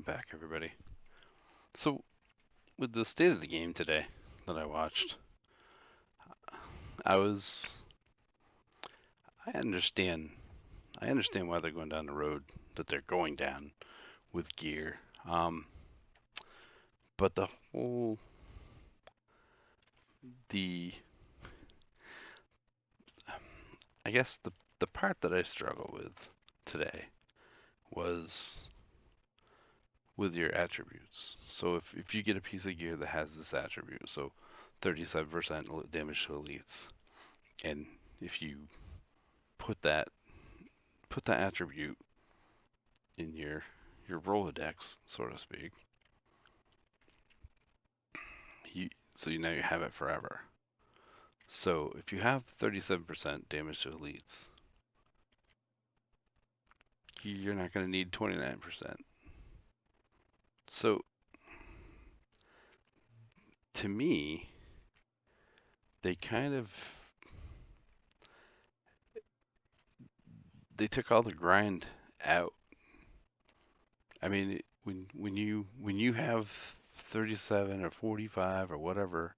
Welcome back, everybody. So, with the state of the game today that I watched, I was I understand I understand why they're going down the road that they're going down with gear. Um, but the I guess the part that I struggle with today was with your attributes. So if you get a piece of gear that has this attribute, so 37% damage to elites, and if you put that put that attribute in your Rolodex, so to speak, so you know you have it forever. So if you have 37% damage to elites, you're not going to need 29%. So to me, they kind of they took all the grind out. I mean, when you have 37 or 45 or whatever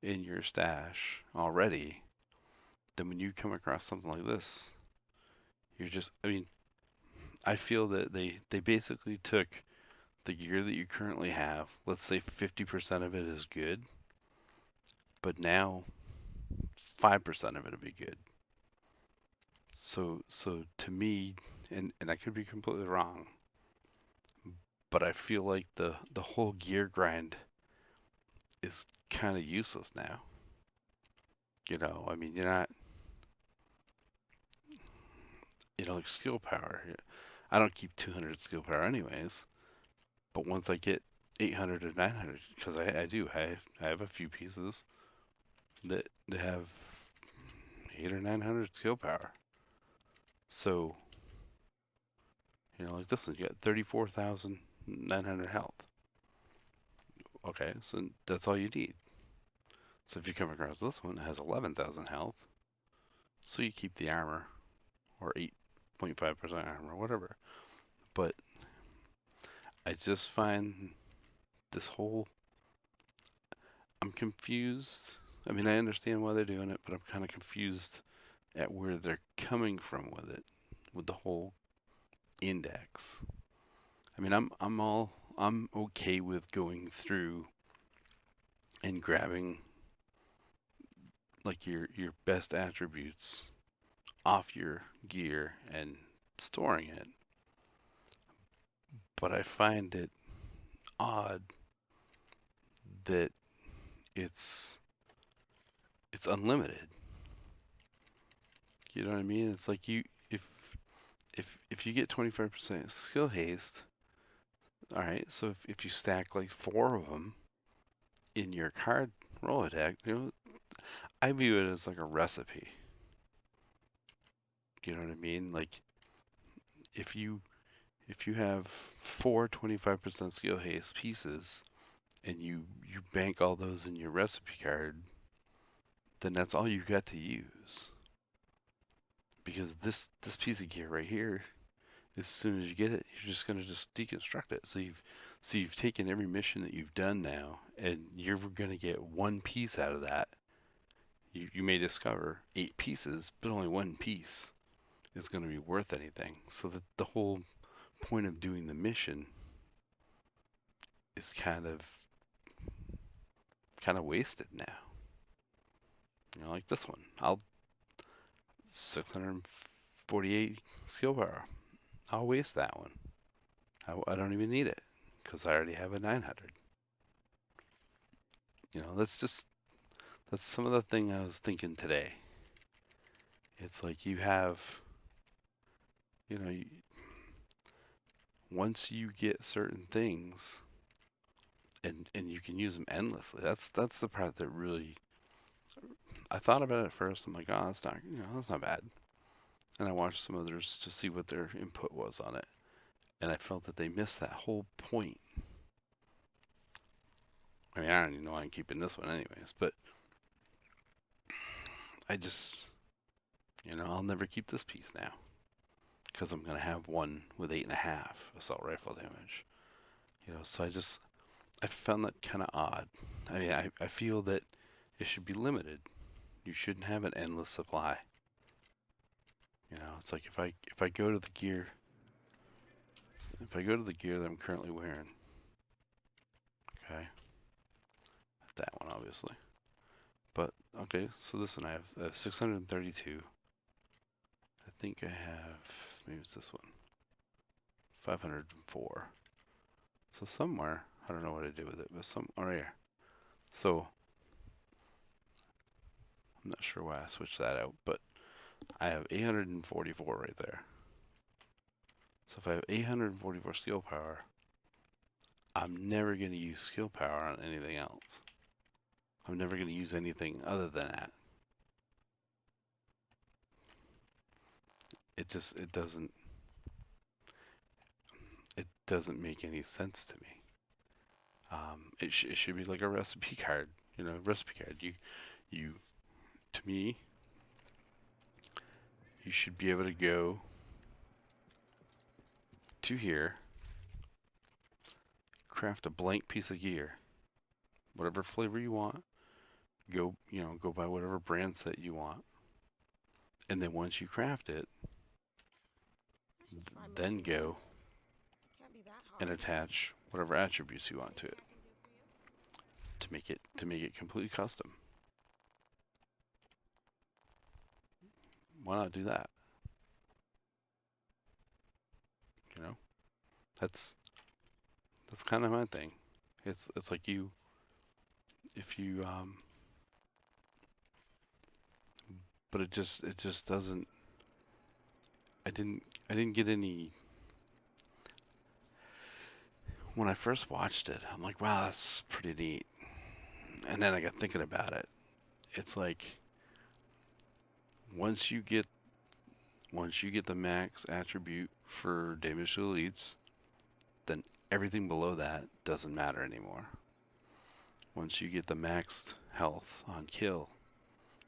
in your stash already, then when you come across something like this, you're just I mean, I feel that they basically took the gear that you currently have. Let's say 50% of it is good, but now 5% of it will be good. So to me, and I could be completely wrong, but I feel like the whole gear grind is kind of useless now. I mean, you're not, like skill power. I don't keep 200 skill power anyways, but once I get 800 or 900, because I do, I have a few pieces that have 8 or 900 skill power. So, like this one, you got 34,900 health. Okay, so that's all you need. So if you come across this one, it has 11,000 health. So you keep the armor, or 8.5% armor, whatever. But I just find this whole, I'm confused. I mean, I understand why they're doing it, but I'm kind of confused at where they're coming from with it, with the whole index. I mean, I'm okay with going through and grabbing like your best attributes off your gear and storing it. But I find it odd that it's it's unlimited. You know what I mean? It's like if you get 25% skill haste, all right. So if you stack like four of them in your card Rolodex, I view it as like a recipe. You know what I mean? Like if you if you have four 25% skill haste pieces and you bank all those in your recipe card, then that's all you got to use. Because this piece of gear right here, as soon as you get it, you're just gonna just deconstruct it. So you've taken every mission that you've done now, and you're gonna get one piece out of that. You may discover 8 pieces, but only one piece is gonna be worth anything. So that the whole point of doing the mission is kind of wasted now. Like this one. I'll 648 skill power. I'll waste that one. I don't even need it because I already have a 900. That's some of the thing I was thinking today. It's like you have, you know, once you get certain things and you can use them endlessly. That's the part that really I thought about it at first. I'm like, oh, that's not bad. And I watched some others to see what their input was on it, and I felt that they missed that whole point. I mean, I don't even know why I'm keeping this one anyways, but I just, I'll never keep this piece now because I'm gonna have one with 8.5 assault rifle damage. So I found that kind of odd. I mean, I feel that it should be limited. You shouldn't have an endless supply. It's like if I go to the gear, if I go to the gear that I'm currently wearing, okay, that one obviously. But okay, so this one I have 632. I think I have, maybe it's this one, 504. So somewhere, I don't know what I did with it, but somewhere here. So I'm not sure why I switched that out, but I have 844 right there. So if I have 844 skill power, I'm never going to use skill power on anything else. I'm never going to use anything other than that. It doesn't make any sense to me. It should be like a recipe card, recipe card. You, to me, you should be able to go to here, craft a blank piece of gear, whatever flavor you want. Go buy whatever brand set you want, and then once you craft it, then go and attach whatever attributes you want to it to make it completely custom. Why not do that? You know, that's kind of my thing. It's like if you but it just doesn't. I didn't get any when I first watched it. I'm like, wow, that's pretty neat. And then I got thinking about it. It's like once you get the max attribute for damage to elites, then everything below that doesn't matter anymore. Once you get the maxed health on kill,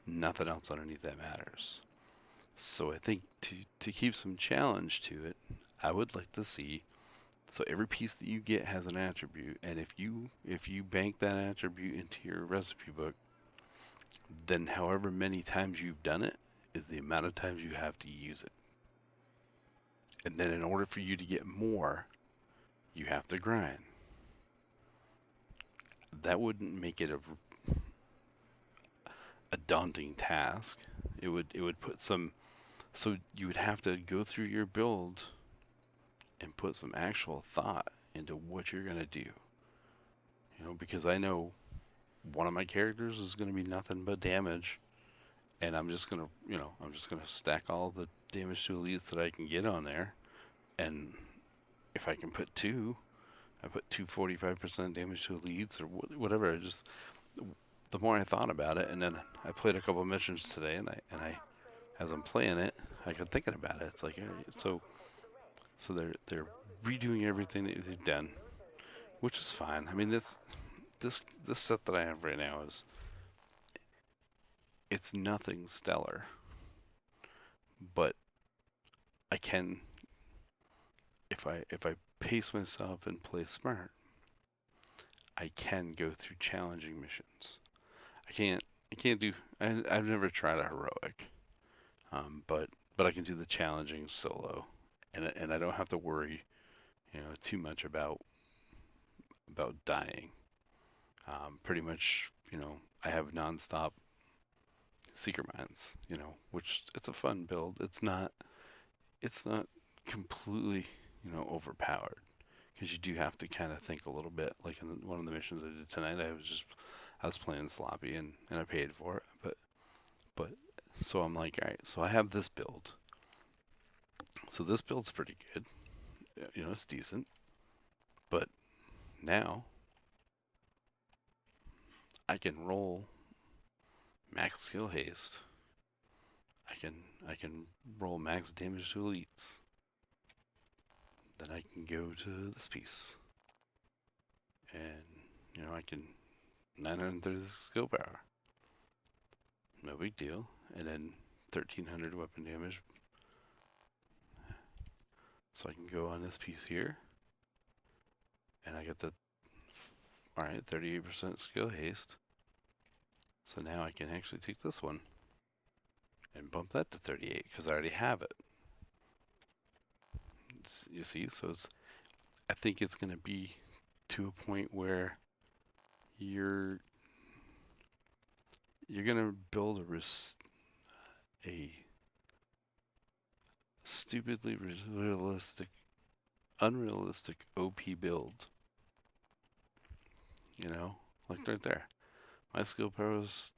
nothing else underneath that matters. So I think to keep some challenge to it, I would like to see, so every piece that you get has an attribute, and if you bank that attribute into your recipe book, then however many times you've done it is the amount of times you have to use it. And then in order for you to get more, you have to grind. That wouldn't make it a daunting task. It would put some, so you would have to go through your build and put some actual thought into what you're gonna do. Because I know one of my characters is gonna be nothing but damage, and I'm just gonna stack all the damage to elites that I can get on there, and if I can put two, I put 245% damage to elites or whatever. The more I thought about it, and then I played a couple of missions today, and I as I'm playing it, I got thinking about it. It's like, so they're redoing everything that they've done, which is fine. I mean, this set that I have right now it's nothing stellar, but I can, if I pace myself and play smart, I can go through challenging missions. I can't I can't do I've never tried a heroic, but I can do the challenging solo, and I don't have to worry too much about dying. Pretty much, I have nonstop secret mines, which it's a fun build. It's not completely, overpowered, because you do have to kind of think a little bit. Like in one of the missions I did tonight, I was playing sloppy, and I paid for it. But so I'm like, all right, so I have this build. So this build's pretty good. It's decent. But now I can roll max skill haste. I can roll max damage to elites. Then I can go to this piece, and I can 930 skill power, no big deal, and then 1300 weapon damage. So I can go on this piece here, and I get the, all right, 38% skill haste. So now I can actually take this one and bump that to 38 because I already have it. You see, so I think it's going to be to a point where you're going to build a stupidly unrealistic OP build. You know, like right there. My skill power is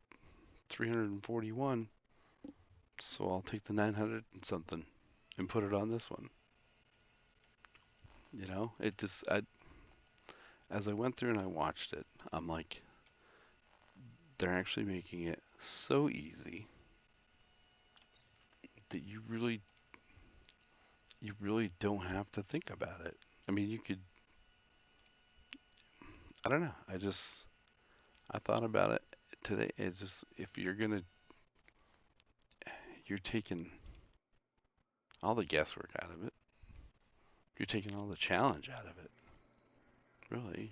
341, so I'll take the 900 and something and put it on this one. You know, as I went through and I watched it, I'm like, they're actually making it so easy that you really don't have to think about it. I mean, you could, I don't know. I thought about it today. It's just, if you're taking all the guesswork out of it. You're taking all the challenge out of it. Really,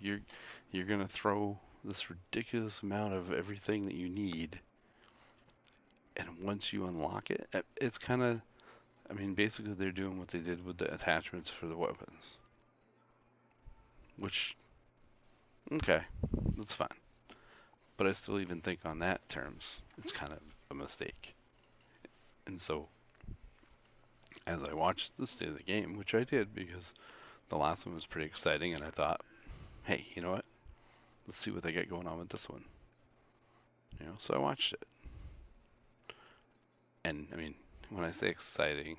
you're gonna throw this ridiculous amount of everything that you need, and once you unlock it, it's kind of, I mean, basically they're doing what they did with the attachments for the weapons, which, okay, that's fine. But I still even think on that terms, it's kind of a mistake. And so, as I watched the state of the game, which I did because the last one was pretty exciting, and I thought, hey, you know what? Let's see what they get going on with this one. You know, so I watched it. And I mean, when I say exciting,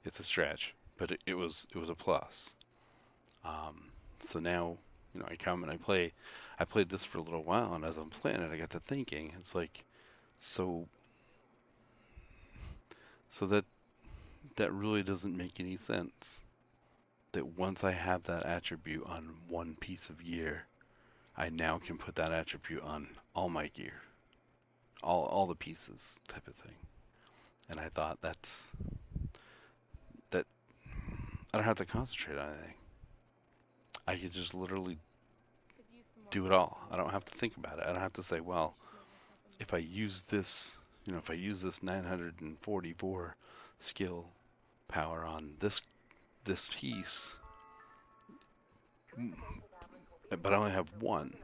it's a stretch, but it was a plus. So now, you know, I come and I play. I played this for a little while, and as I'm playing it, I got to thinking. It's like, so that really doesn't make any sense. That once I have that attribute on one piece of gear, I now can put that attribute on all my gear, all the pieces, type of thing. And I thought that I don't have to concentrate on anything. I could just literally do it all. I don't have to think about it. I don't have to say, well, if I use this, you know, if I use this 944 skill power on this piece, but I only have one,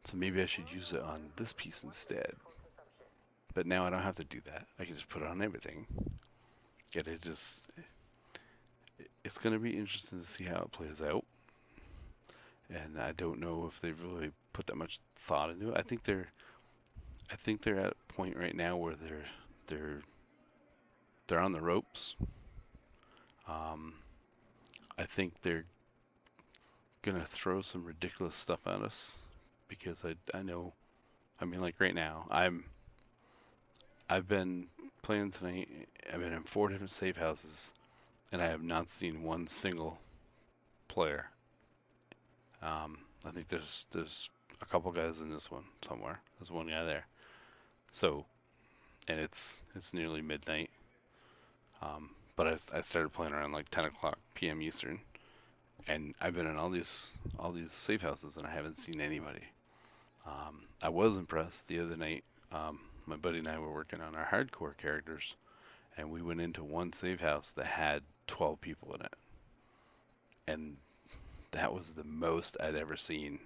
so maybe I should use it on this piece instead. But now I don't have to do that. I can just put it on everything. And it's going to be interesting to see how it plays out. And I don't know if they've really put that much thought into it. I think they're at a point right now where they're on the ropes. I think they're gonna throw some ridiculous stuff at us because I know. I mean, like right now, I've been playing tonight. I've been in 4 different safe houses, and I have not seen one single player. I think there's a couple guys in this one somewhere. There's one guy there. So, and it's nearly midnight. But I started playing around like 10 o'clock p.m. Eastern, and I've been in all these safe houses and I haven't seen anybody. I was impressed the other night. My buddy and I were working on our hardcore characters, and we went into one safe house that had 12 people in it, and that was the most I'd ever seen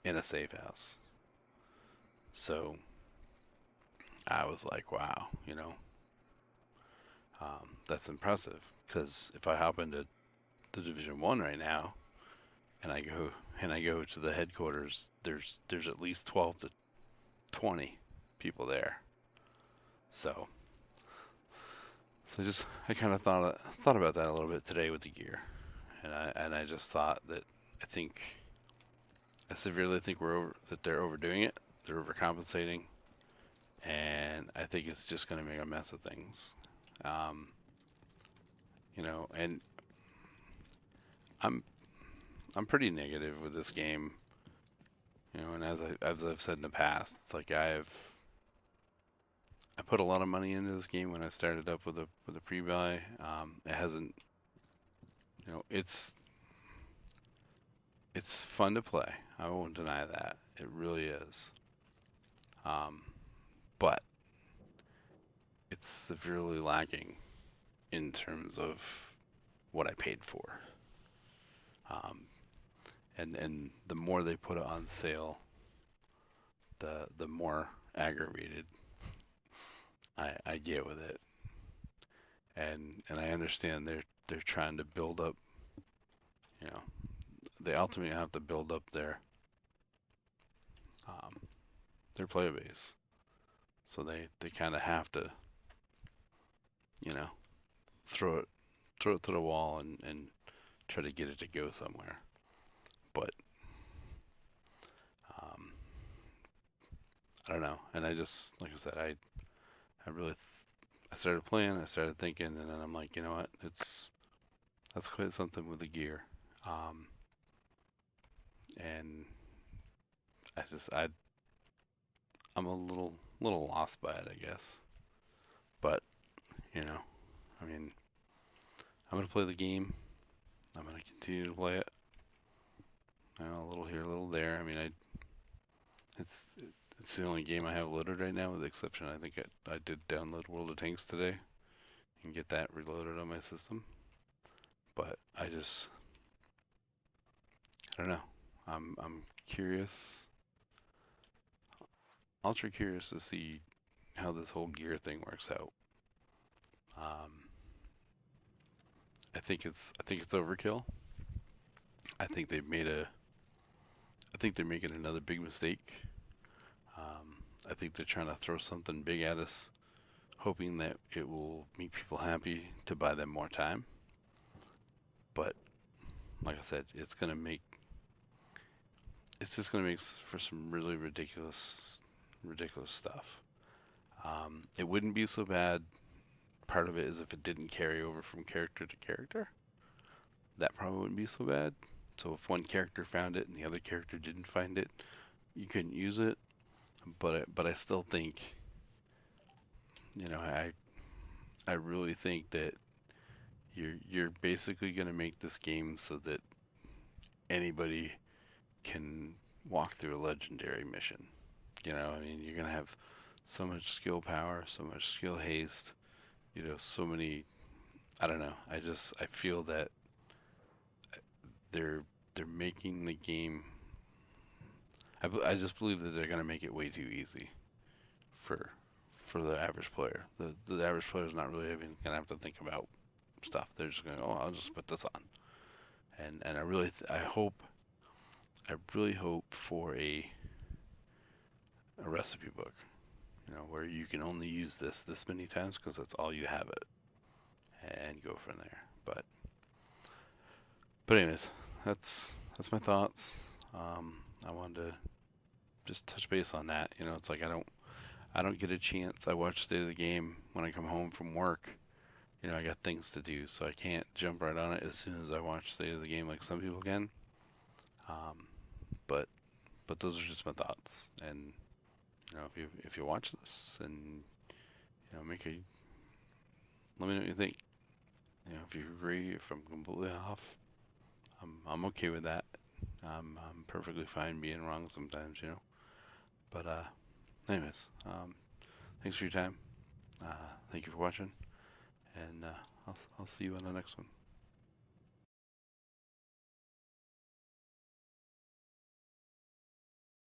in a safe house. So I was like, wow, you know, that's impressive. Because if I hop into the Division 1 right now, and I go to the headquarters, there's at least 12 to 20 people there. So I kind of thought about that a little bit today with the gear, and I just thought that I severely think they're overdoing it. They're overcompensating, and I think it's just going to make a mess of things. You know, and I'm pretty negative with this game. You know, and as I've said in the past, it's like I put a lot of money into this game when I started up with a pre-buy. It hasn't, you know, it's fun to play. I won't deny that. It really is. Um, but it's severely lacking in terms of what I paid for. Um, and the more they put it on sale, the more aggravated I get with it. And I understand they're trying to build up, you know, they ultimately have to build up um, their player base. So they kind of have to, you know, throw it throw it to the wall and try to get it to go somewhere. But um, I don't know. And I just, like I said, I really I started playing, I started thinking, and then I'm like, you know what? That's quite something with the gear. Um, and I'm a little lost by it, I guess. But you know, I mean, I'm gonna play the game. I'm gonna continue to play it. You know, a little here, a little there. I mean, it's it's the only game I have loaded right now, with the exception I think I did download World of Tanks today and get that reloaded on my system. But I don't know. I'm curious, ultra curious to see how this whole gear thing works out. Um, I think it's overkill. I think they've made a I think they're making another big mistake. I think they're trying to throw something big at us, hoping that it will make people happy to buy them more time. But like I said, it's just gonna make for some really ridiculous stuff. It wouldn't be so bad. Part of it is if it didn't carry over from character to character, that probably wouldn't be so bad. So if one character found it and the other character didn't find it, you couldn't use it. But I still think, you know, I really think that you're basically gonna make this game so that anybody can walk through a legendary mission. You know, I mean, you're gonna have so much skill power, so much skill haste. You know, so many. I don't know. I feel that they're they're making the game. I just believe that they're gonna make it way too easy for for the average player. The average player is not really even gonna have to think about stuff. They're just gonna, oh, I'll just put this on. And I really hope for a recipe book, you know, where you can only use this many times because that's all you have it, and go from there. But anyways, that's my thoughts. I wanted to just touch base on that. You know, it's like I don't get a chance. I watch State of the Game when I come home from work. You know, I got things to do, so I can't jump right on it as soon as I watch State of the Game like some people can. Um, but those are just my thoughts. And you know, if you watch this and you know, let me know what you think. You know, if you agree, if I'm completely off, I'm okay with that. I'm perfectly fine being wrong sometimes, you know. But anyways, thanks for your time. Thank you for watching, and I'll see you on the next one.